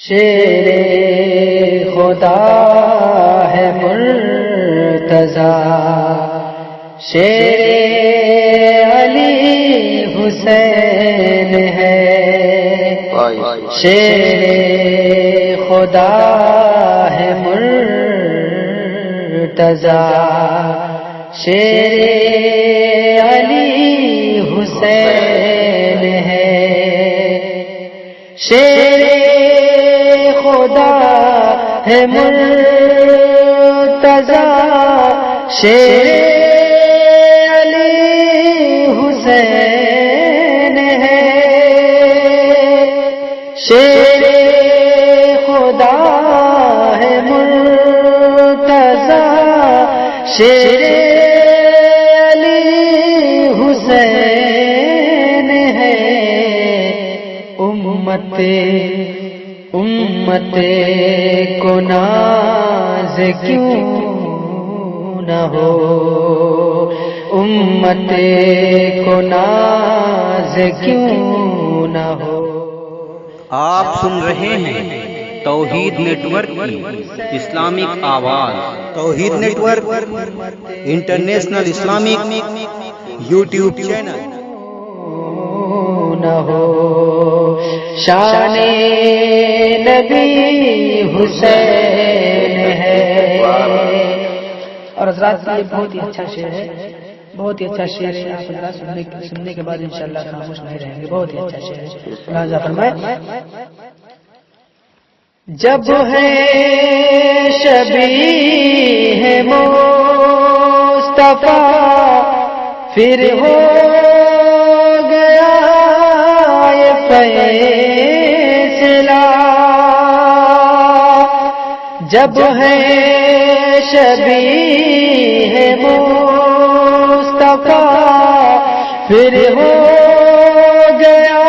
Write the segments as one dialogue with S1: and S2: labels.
S1: شیر خدا ہے مرتضی، شیر علی حسین ہے، شیر خدا ہے مرتضی، شیر علی حسین ہے، شیر خدا ہے مرتضی، شیر علی حسین ہے، شیر خدا ہے مرتضی، شیر علی حسین ہے، امت کو ناز کیوں نہ ہو، امت کو ناز کیوں نہ ہو۔
S2: آپ سن رہے ہیں توحید نیٹ ورک کی اسلامک آواز۔ Tawheed network international Islamic YouTube channel.
S1: نہ ہو شان نبی حسین ہے۔ اور حضرات یہ بہت ہی اچھا شعر ہے، بہت ہی اچھا شعر ہے، آپ حضرات سننے کے بعد انشاءاللہ خاموش نہیں رہیں گے، بہت ہی اچھا شعر ہے۔ لہذا فرمائے جب ہے شبیہ مصطفیٰ پھر ہو گیا یہ فیصلہ، جب ہے شبیہ مصطفیٰ پھر ہو گیا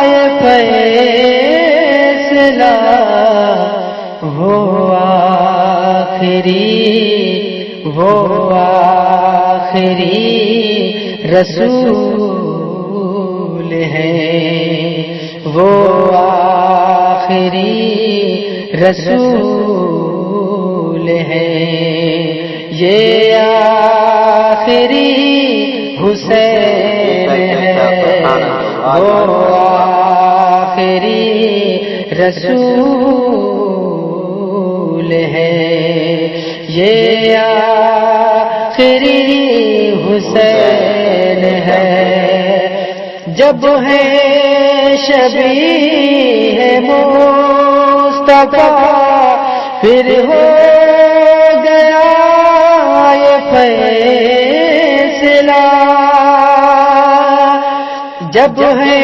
S1: یہ فیصلہ، وہ آخری رسول ہیں، وہ آخری رسول ہیں، یہ آخری حسین ہے، وہ آخری رسول ہے، یہ آخری حسین ہے، جب ہے شبیہ مصطفیٰ پھر ہو گیا یہ فیصلہ، جب ہے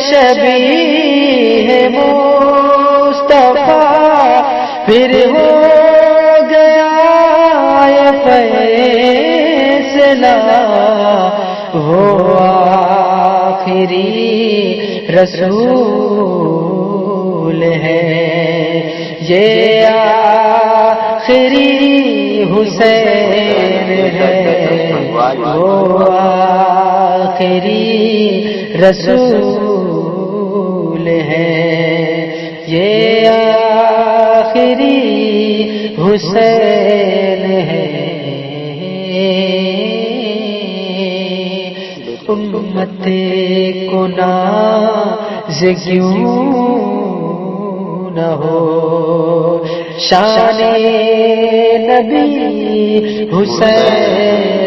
S1: شبیہ مصطفیٰ پھر ہو گیا یہ فیصلہ، وہ آخری رسول ہے، یہ آخری حسین ہے، وہ آخری رسول ہے، یہ آخری حسین ہے۔ امت کو ناز کیوں نہ ہو، شان نبی حسین